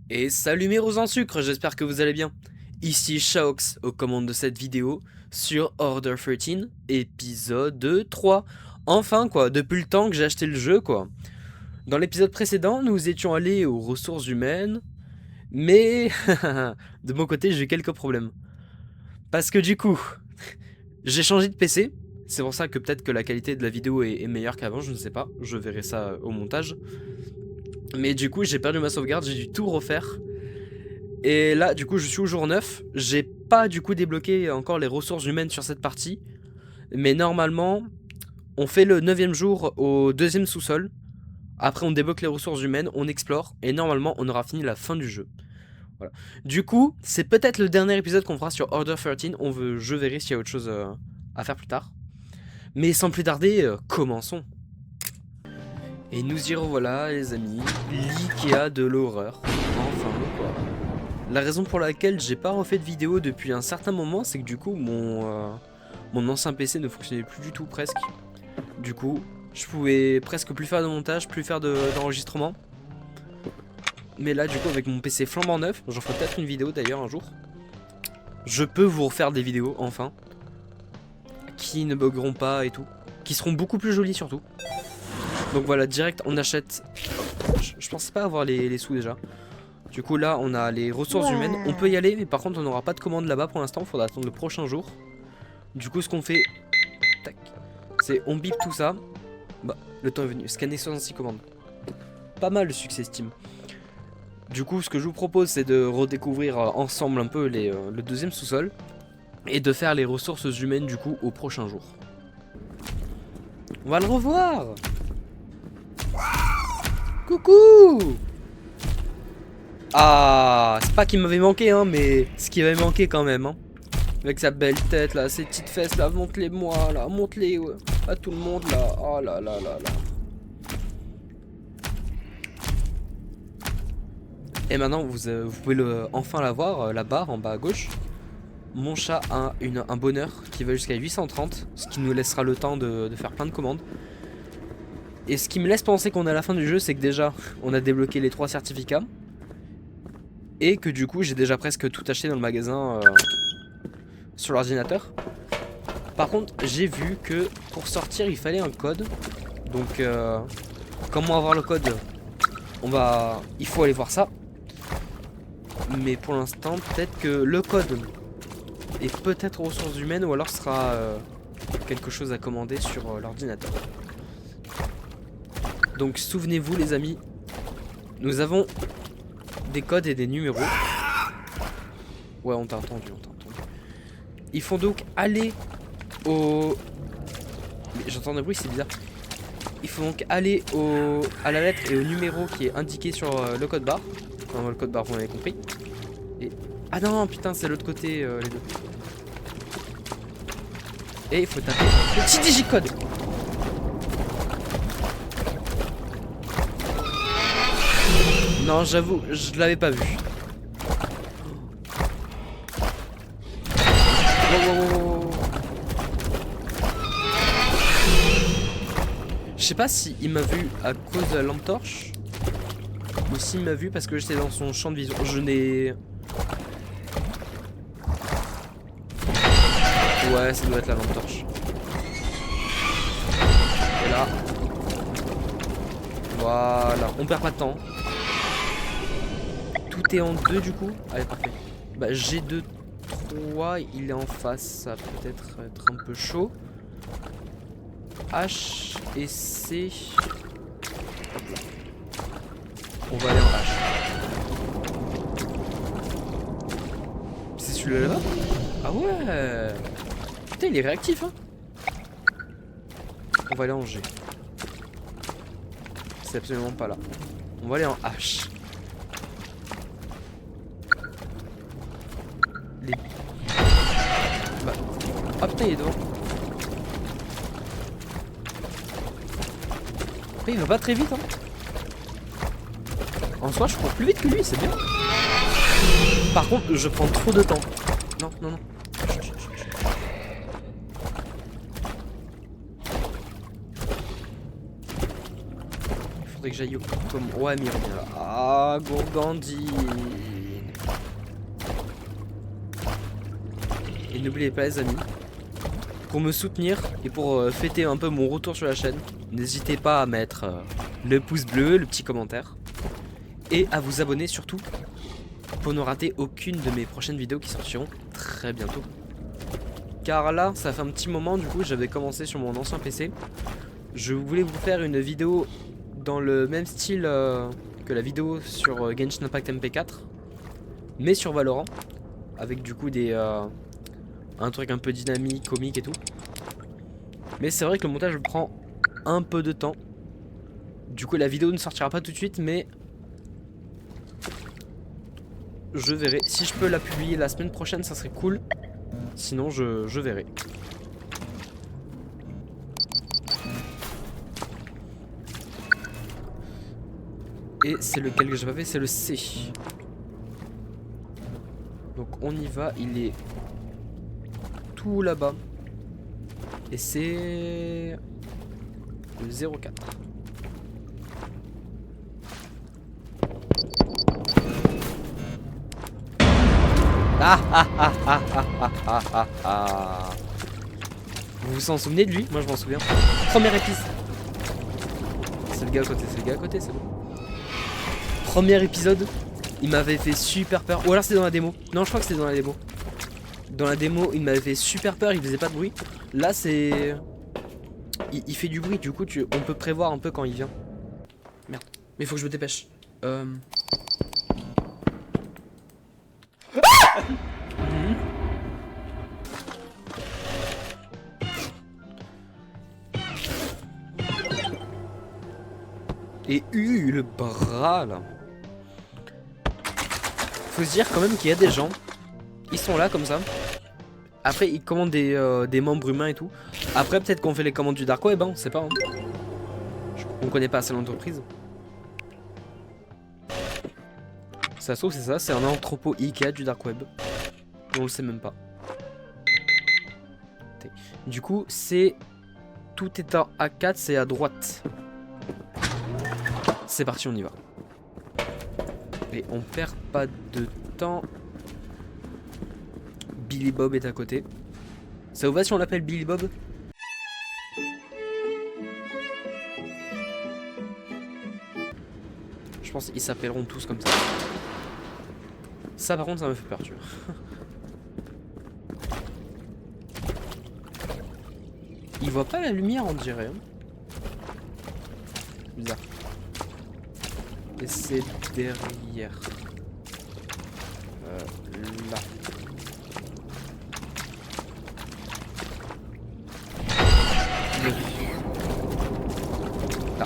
Et salut mes roses en sucre, j'espère que vous allez bien. Ici Shaox aux commandes de cette vidéo sur Order 13, épisode 3. Enfin quoi, depuis le temps que j'ai acheté le jeu quoi. Dans l'épisode précédent, nous étions allés aux ressources humaines, mais de mon côté j'ai eu quelques problèmes. Parce que du coup, j'ai changé de PC, c'est pour ça que peut-être que la qualité de la vidéo est meilleure qu'avant, je ne sais pas, je verrai ça au montage. Mais du coup j'ai perdu ma sauvegarde, j'ai dû tout refaire. Et là du coup je suis au jour 9. J'ai pas du coup débloqué encore les ressources humaines sur cette partie. Mais normalement on fait le 9ème jour au 2ème sous-sol. Après on débloque les ressources humaines, on explore. Et normalement on aura fini la fin du jeu. Voilà. Du coup c'est peut-être le dernier épisode qu'on fera sur Order 13. Je verrai s'il y a autre chose à faire plus tard. Mais sans plus tarder, commençons. Et nous y revoilà les amis, l'Ikea de l'horreur. Enfin quoi. La raison pour laquelle j'ai pas refait de vidéo depuis un certain moment, c'est que du coup mon ancien PC ne fonctionnait plus du tout presque. Du coup je pouvais presque plus faire de montage, plus faire d'enregistrement. Mais là du coup avec mon PC flambant neuf, j'en ferai peut-être une vidéo d'ailleurs un jour. Je peux vous refaire des vidéos enfin. Qui ne buggeront pas et tout. Qui seront beaucoup plus jolies surtout. Donc voilà, direct on achète. Je pensais pas avoir les sous déjà. Du coup là on a les ressources humaines, on peut y aller mais par contre on n'aura pas de commande là-bas pour l'instant, il faudra attendre le prochain jour. Du coup ce qu'on fait, c'est on bip tout ça. Bah le temps est venu, scanner 66 commandes. Pas mal le succès Steam. Du coup ce que je vous propose c'est de redécouvrir ensemble un peu le 2ème sous-sol. Et de faire les ressources humaines du coup au prochain jour. On va le revoir. Coucou. Ah, c'est pas qu'il m'avait manqué hein, mais ce qui m'avait manqué quand même hein. Avec sa belle tête là, ses petites fesses là, montre-les moi là, montre-les ouais, à tout le monde là. Oh là là là là. Et maintenant vous pouvez enfin la voir, la barre en bas à gauche. Mon chat a un bonheur qui va jusqu'à 830, ce qui nous laissera le temps de faire plein de commandes. Et ce qui me laisse penser qu'on est à la fin du jeu, c'est que déjà on a débloqué les 3 certificats. Et que du coup j'ai déjà presque tout acheté dans le magasin sur l'ordinateur. Par contre j'ai vu que pour sortir il fallait un code. Donc comment avoir le code, il faut aller voir ça. Mais pour l'instant peut-être que le code est peut-être aux ressources humaines ou alors sera quelque chose à commander sur l'ordinateur. Donc souvenez-vous les amis, nous avons des codes et des numéros. Ouais on t'a entendu, Il faut donc aller au... J'entends un bruit, c'est bizarre. Il faut donc aller à la lettre et au numéro qui est indiqué sur le code barre. Enfin le code barre vous m'avez compris. Et... Ah non putain c'est l'autre côté les deux. Et il faut taper le petit digicode. Non j'avoue je l'avais pas vu. Wow. Je sais pas si il m'a vu à cause de la lampe torche ou s'il m'a vu parce que j'étais dans son champ de vision. Je n'ai... Ouais ça doit être la lampe torche. Et là. Voilà, on perd pas de temps. Tout est en 2 du coup. Allez parfait. Bah G2 3, il est en face, ça peut peut-être être un peu chaud. H et C. On va aller en H. C'est celui-là là-bas? Ah ouais. Putain il est réactif hein. On va aller en G. C'est absolument pas là. On va aller en H. Bah, Ah putain, il est devant. Après, il va pas très vite, hein. En soi, je cours plus vite que lui, c'est bien. Par contre, je prends trop de temps. Non, non, non. Il faudrait que j'aille au... Comme... Ouais, mais il revient là. Ah, Gourgandine. Et n'oubliez pas, les amis, pour me soutenir et pour fêter un peu mon retour sur la chaîne, n'hésitez pas à mettre le pouce bleu, le petit commentaire. Et à vous abonner surtout pour ne rater aucune de mes prochaines vidéos qui sortiront très bientôt. Car là, ça fait un petit moment, du coup, j'avais commencé sur mon ancien PC. Je voulais vous faire une vidéo dans le même style que la vidéo sur Genshin Impact MP4, mais sur Valorant, avec du coup des un truc un peu dynamique, comique et tout. Mais c'est vrai que le montage prend un peu de temps. Du coup, la vidéo ne sortira pas tout de suite, mais je verrai. Si je peux la publier la semaine prochaine, ça serait cool. Sinon, je verrai. Et c'est lequel que j'ai pas fait? C'est le C. Donc on y va. Il est tout là-bas. Et c'est le 04. Ah ah ah ah ah ah ah ah ah. Vous vous en souvenez de lui? Moi je m'en souviens. Première épisode. C'est le gars à côté, c'est le gars à côté, c'est bon. Premier épisode, il m'avait fait super peur. Ou alors c'était dans la démo. Non, je crois que c'était dans la démo. Dans la démo, il m'avait fait super peur, il faisait pas de bruit. Là, c'est... Il fait du bruit, du coup, on peut prévoir un peu quand il vient. Merde. Mais il faut que je me dépêche. Et le bras là. Faut se dire quand même qu'il y a des gens, ils sont là comme ça. Après ils commandent des membres humains et tout. Après peut-être qu'on fait les commandes du dark web, hein, on sait pas. Hein. On connaît pas assez l'entreprise. Ça se trouve c'est ça, c'est un entrepôt Ikea du dark web. On le sait même pas. Du coup c'est... Tout est en A4, c'est à droite. C'est parti, on y va. Et on perd pas de temps. Billy Bob est à côté. Ça vous va si on l'appelle Billy Bob? Je pense qu'ils s'appelleront tous comme ça. Ça par contre ça me fait peur, tu vois. Il voit pas la lumière on dirait. Hein. Bizarre. Et c'est derrière. Là. Là.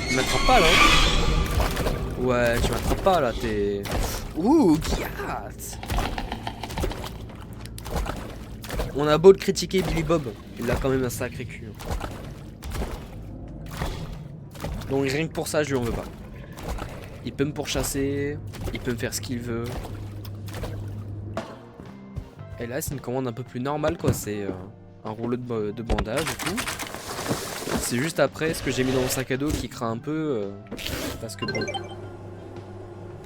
Tu m'attrapes pas là hein. Ouais, tu m'attrapes pas là, t'es... Ouh, Giat. On a beau le critiquer Billy Bob, il a quand même un sacré cul. Donc rien que pour ça, je lui en veux pas. Il peut me pourchasser, il peut me faire ce qu'il veut. Et là, c'est une commande un peu plus normale, quoi. C'est un rouleau de bandage et tout. C'est juste après ce que j'ai mis dans mon sac à dos qui craint un peu. Parce que bon...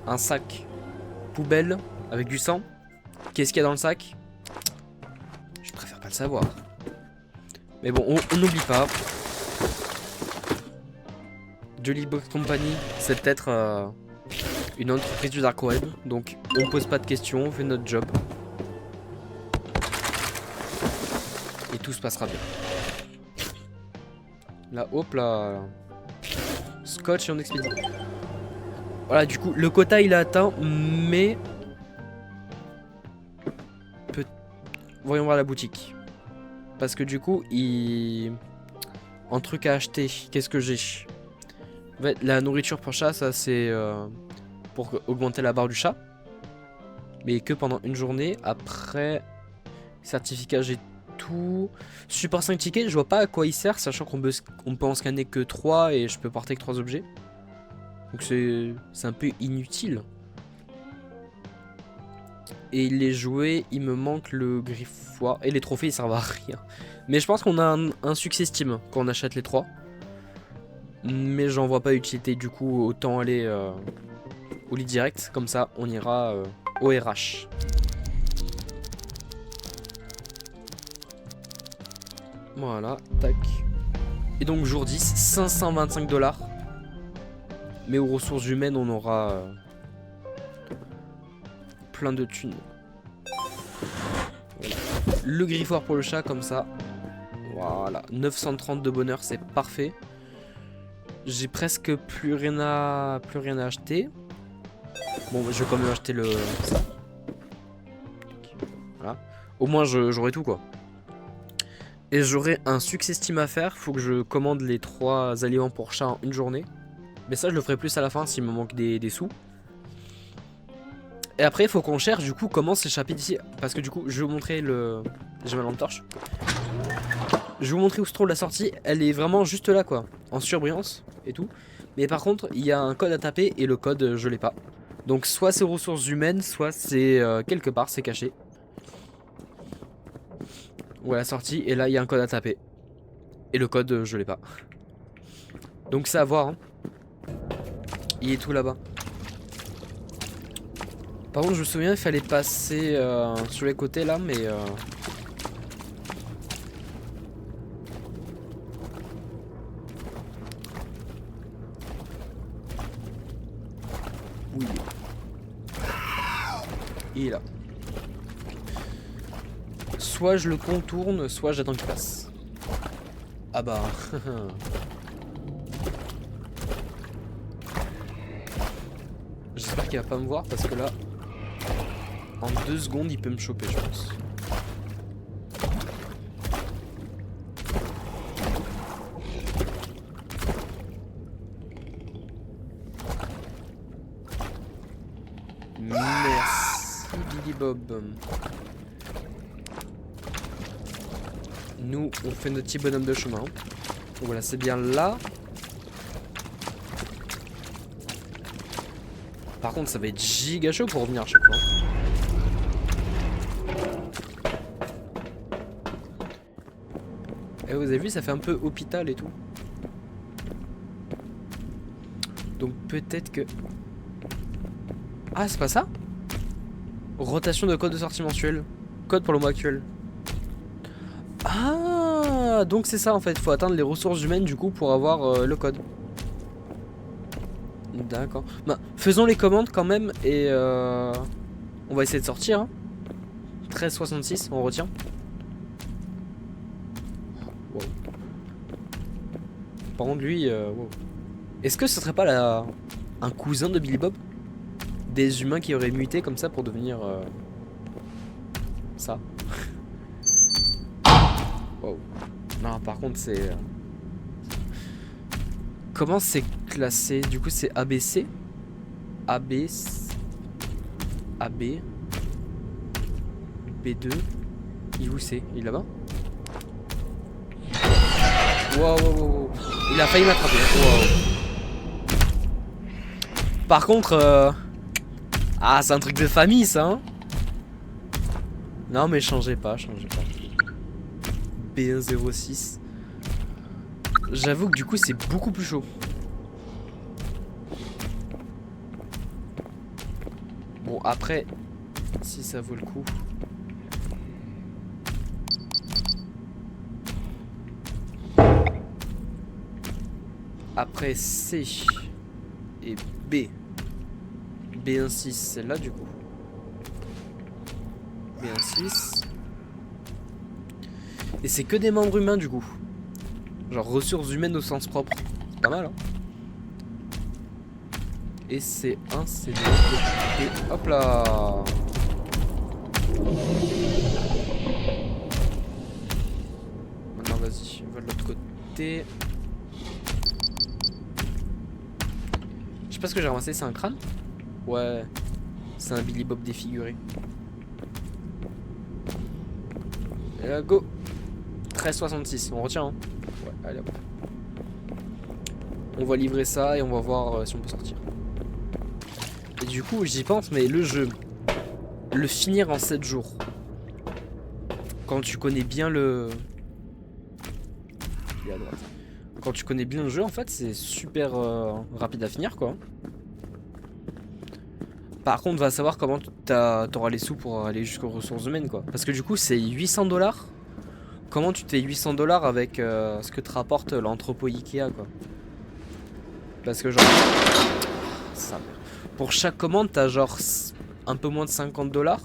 Un sac poubelle avec du sang. Qu'est-ce qu'il y a dans le sac? Je préfère pas le savoir. Mais bon, on n'oublie pas. Jolly Box Company, c'est peut-être une entreprise du dark web, donc on pose pas de questions, on fait notre job. Et tout se passera bien. Là, hop là. Scotch et on expédie. Voilà, du coup, le quota il est atteint, mais... Voyons voir la boutique. Parce que du coup, en truc à acheter, qu'est-ce que j'ai? En fait, la nourriture pour chat, ça c'est pour augmenter la barre du chat. Mais que pendant une journée. Après, certificat, j'ai tout. Support 5 tickets, je vois pas à quoi il sert, sachant qu'on peut en scanner que 3 et je peux porter que 3 objets. Donc c'est un peu inutile. Et les jouets, il me manque le griffoir. Et les trophées, ils servent à rien. Mais je pense qu'on a un succès Steam quand on achète les 3. Mais j'en vois pas utilité, du coup autant aller au lit direct. Comme ça on ira au RH. Voilà, tac. Et donc jour 10, 525 $. Mais aux ressources humaines on aura plein de thunes. Voilà. Le griffoir pour le chat comme ça. Voilà, 930 de bonheur, c'est parfait. J'ai presque plus rien à acheter. Bon, je vais quand même acheter le ça. Voilà. Au moins j'aurai tout quoi. Et j'aurai un succès Steam à faire. Faut que je commande les 3 aliments pour chat en une journée. Mais ça je le ferai plus à la fin s'il me manque des sous. Et après il faut qu'on cherche du coup comment s'échapper d'ici. Parce que du coup je vais vous montrer le... J'ai ma lampe torche. Je vais vous montrer où se trouve la sortie. Elle est vraiment juste là quoi. En surbrillance et tout. Mais par contre il y a un code à taper et le code je l'ai pas. Donc soit c'est ressources humaines, soit c'est quelque part, c'est caché. Ouais, la sortie, et là il y a un code à taper. Et le code je l'ai pas. Donc c'est à voir hein. Il est tout là-bas. Par contre je me souviens il fallait passer sur les côtés là mais oui. Il est là. Soit je le contourne, soit j'attends qu'il passe. Ah bah. J'espère qu'il va pas me voir parce que là, en 2 secondes, il peut me choper, je pense. Merci Billy Bob. Nous, on fait notre petit bonhomme de chemin. Voilà, c'est bien là. Par contre, ça va être giga chaud pour revenir à chaque fois. Et vous avez vu, ça fait un peu hôpital et tout. Donc peut-être que... Ah, c'est pas ça? Rotation de code de sortie mensuel. Code pour le mois actuel. Ah, donc c'est ça en fait. Il faut atteindre les ressources humaines du coup pour avoir le code. D'accord. Bah, faisons les commandes quand même et on va essayer de sortir. Hein. 13,66, on retient. Wow. Par contre lui, wow. Est-ce que ce serait pas un cousin de Billy Bob? Des humains qui auraient muté comme ça pour devenir ça. Wow. Non, par contre c'est... Comment c'est classé? Du coup c'est ABC. AB. AB. B2. Il est où c'est? Il est là-bas? Wow, wow, wow. Il a failli m'attraper. Wow. Par contre... Ah, c'est un truc de famille ça hein. Non mais changez pas, changez pas. B106. J'avoue que du coup c'est beaucoup plus chaud. Bon après, si ça vaut le coup. Après C et B. B16, celle-là du coup. B16. Et c'est que des membres humains du coup. Genre ressources humaines au sens propre. C'est pas mal hein. Et c'est un, c'est deux. Et hop là. Maintenant vas-y, on va de l'autre côté. Je sais pas ce que j'ai ramassé, c'est un crâne? Ouais. C'est un Billy Bob défiguré. Et là, go. 13,66. On retient, hein. Ouais, allez hop. On va livrer ça et on va voir si on peut sortir. Et du coup, j'y pense, mais le jeu, le finir en 7 jours, quand tu connais bien le... Il est à droite. Quand tu connais bien le jeu, en fait, c'est super rapide à finir, quoi. Par contre, va savoir comment t'auras les sous pour aller jusqu'aux ressources humaines, quoi. Parce que du coup, c'est 800 $. Comment tu te fais 800 $ avec ce que te rapporte l'entrepôt Ikea, quoi. Parce que genre... Ça... Pour chaque commande, t'as genre un peu moins de 50 $.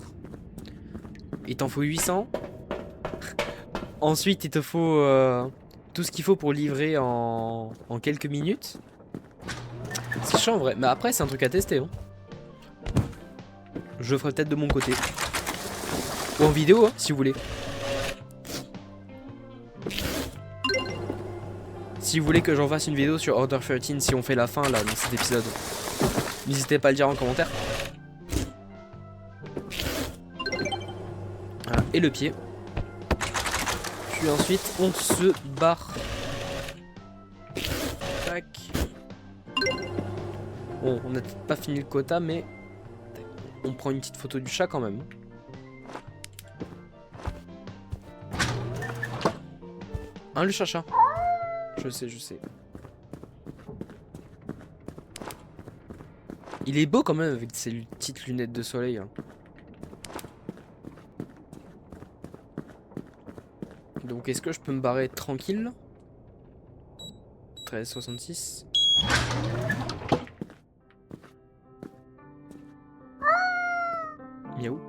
Il t'en faut 800. Ensuite, il te faut tout ce qu'il faut pour livrer en quelques minutes. C'est chiant en vrai. Mais après, c'est un truc à tester. Hein. Je le ferai peut-être de mon côté. Ou en vidéo, hein, si vous voulez. Si vous voulez que j'en fasse une vidéo sur Order 13, si on fait la fin là dans cet épisode, n'hésitez pas à le dire en commentaire. Voilà, et le pied. Puis ensuite, on se barre. Tac. Bon, on n'a peut-être pas fini le quota, mais on prend une petite photo du chat quand même. Hein, le chacha. Je sais, je sais. Il est beau quand même avec ses petites lunettes de soleil. Hein. Donc est-ce que je peux me barrer tranquille? 13,66. Miaou.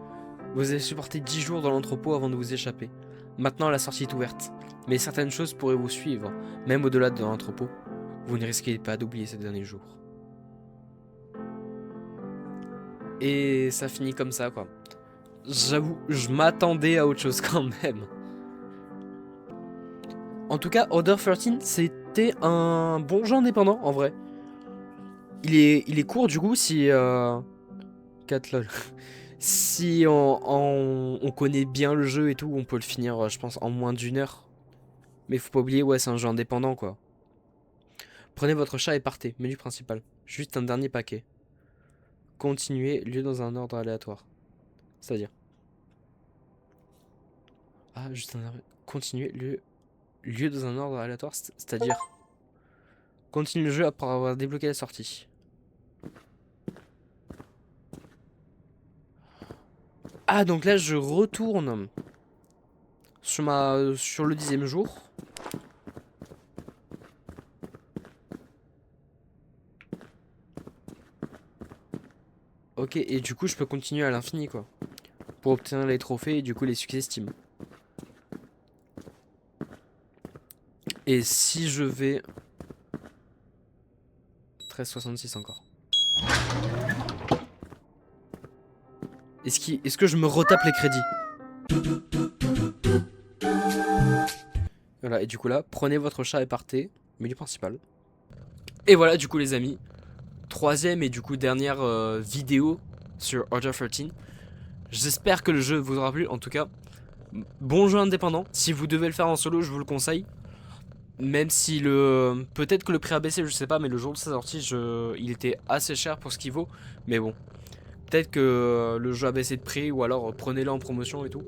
Vous avez supporté 10 jours dans l'entrepôt avant de vous échapper. Maintenant la sortie est ouverte. Mais certaines choses pourraient vous suivre, même au-delà de l'entrepôt. Vous ne risquez pas d'oublier ces derniers jours. Et ça finit comme ça, quoi. J'avoue, je m'attendais à autre chose quand même. En tout cas, Order 13, c'était un bon jeu indépendant, en vrai. Il est court, du coup, si... 4 lol. Si on connaît bien le jeu et tout, on peut le finir, je pense, en moins d'1 heure. Mais faut pas oublier, ouais, c'est un jeu indépendant, quoi. Prenez votre chat et partez. Menu principal. Juste un dernier paquet. Continuez, lieu dans un ordre aléatoire. C'est-à-dire... Ah, juste un... Continuez, lieu dans un ordre aléatoire, c'est-à-dire... Continue le jeu après avoir débloqué la sortie. Ah, donc là, je retourne sur le 10e jour. Ok, et du coup, je peux continuer à l'infini, quoi. Pour obtenir les trophées et du coup les succès Steam. Et si je vais... 13,66 encore. Est-ce que je me retape les crédits? Voilà, et du coup là, prenez votre chat et partez. Menu principal. Et voilà, du coup les amis. 3e et du coup dernière vidéo sur Order 13. J'espère que le jeu vous aura plu. En tout cas, bon jeu indépendant. Si vous devez le faire en solo, je vous le conseille. Même si peut-être que le prix a baissé, je sais pas, mais le jour de sa sortie, il était assez cher pour ce qu'il vaut. Mais bon, peut-être que le jeu a baissé de prix ou alors prenez-le en promotion et tout.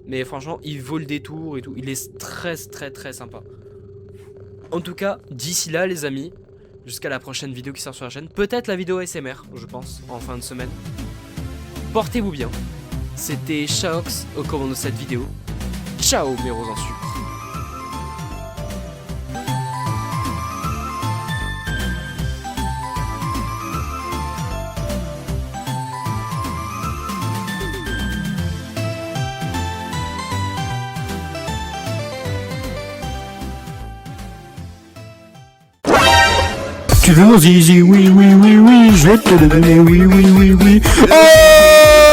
Mais franchement, il vaut le détour et tout. Il est très sympa. En tout cas, d'ici là, les amis, jusqu'à la prochaine vidéo qui sort sur la chaîne. Peut-être la vidéo ASMR, je pense, en fin de semaine. Portez-vous bien. C'était Shaox aux commandes de cette vidéo. Ciao mes roses en sucre. Tu veux mon zizi, oui, oui, oui, oui, je vais te le donner, oui, oui, oui, oui. Oh